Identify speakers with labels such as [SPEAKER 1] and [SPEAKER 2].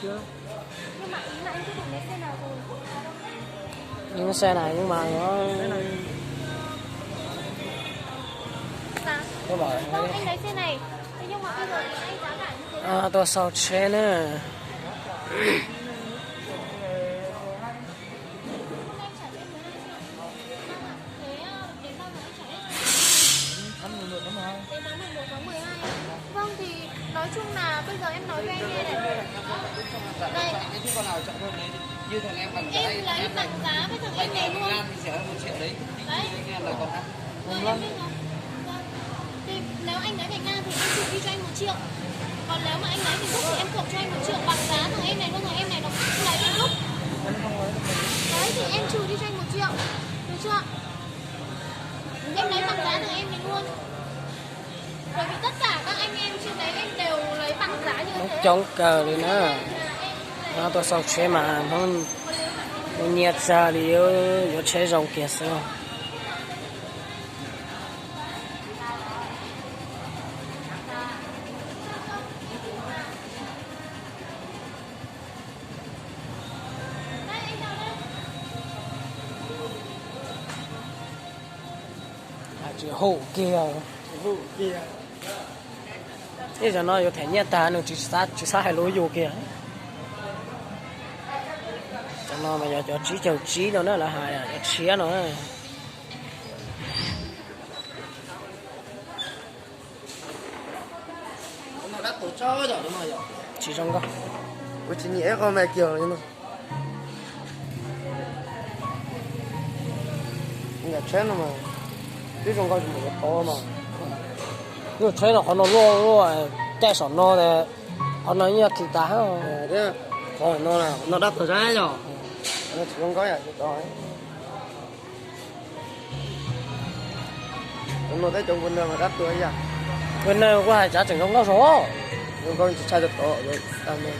[SPEAKER 1] chưa.
[SPEAKER 2] Nhưng mà ý là anh quyết định lấy xe nào rồi?
[SPEAKER 3] Những cái xe này nhưng mà nó
[SPEAKER 2] Dạ.
[SPEAKER 3] có bảo
[SPEAKER 2] Vâng, anh lấy xe này. Thế nhưng mà bây giờ thì anh giá cả như thế nào?
[SPEAKER 3] tôi sao xe nữa.
[SPEAKER 2] Hôm nay anh trả cho em 12 triệu. Vâng ạ. Thế đến bao giờ anh trả hết?
[SPEAKER 1] Tháng 11 tháng 12.
[SPEAKER 2] Đến tháng 11 tháng 12. Vâng thì nói chung là bây giờ em nói với anh nghe này. Đây.
[SPEAKER 4] Cái chứ con nào chọn hơn đấy như thằng em bằng giá
[SPEAKER 2] Em lấy bằng giá với thằng em này luôn.
[SPEAKER 4] Lan thì sẽ hơn 1 triệu đấy.
[SPEAKER 2] Đấy.
[SPEAKER 4] Nghe lời còn ăn.
[SPEAKER 2] Rồi em biết rồi. Vâng. Thì nếu anh lấy về Nga thì em chụp đi cho anh 1 triệu. Còn nếu mà anh lấy thì lúc thì em cộng cho anh 1 triệu bằng giá thằng em này luôn, thằng em này nó cũng lấy về lúc. Đấy thì em trừ đi cho anh 1 triệu. Được chưa? Em lấy bằng giá thằng em này luôn. Bởi vì tất cả các anh em trên đấy em đều lấy bằng giá như
[SPEAKER 3] Nó
[SPEAKER 2] thế.
[SPEAKER 3] chống cờ đi nữa. Tôi sao xe mà nó nhiệt ra thì yếu chế rồng kia sao. Chỉ hộ kia.
[SPEAKER 1] Vụ kia.
[SPEAKER 3] Thế giờ nó có thể nhiệt ta nó chỉ sát hai lối vô kia. Cho nó mà giờ cho trí chầu trí nó là hai cho chia nó.
[SPEAKER 4] Nó đã tổ cho rồi đúng rồi.
[SPEAKER 3] Chỉ trong đó.
[SPEAKER 1] Ủa chị nhẽ con mẹ kiểu như nào. Nhà chết nó mà. Cái trong coi chỉ một to mà.
[SPEAKER 3] Cái chế nó nó lo cái sọn nó thì nó như thịt tá không.
[SPEAKER 1] Thế khỏi nó là nó đắt ở ra rồi. Nó chỉ không có gì đó ấy. Nó thấy trong quân mà đắt tuổi vậy.
[SPEAKER 3] Bên này có hai giá chừng không nó số.
[SPEAKER 1] Nó con chỉ sai được đó rồi. Sao nên.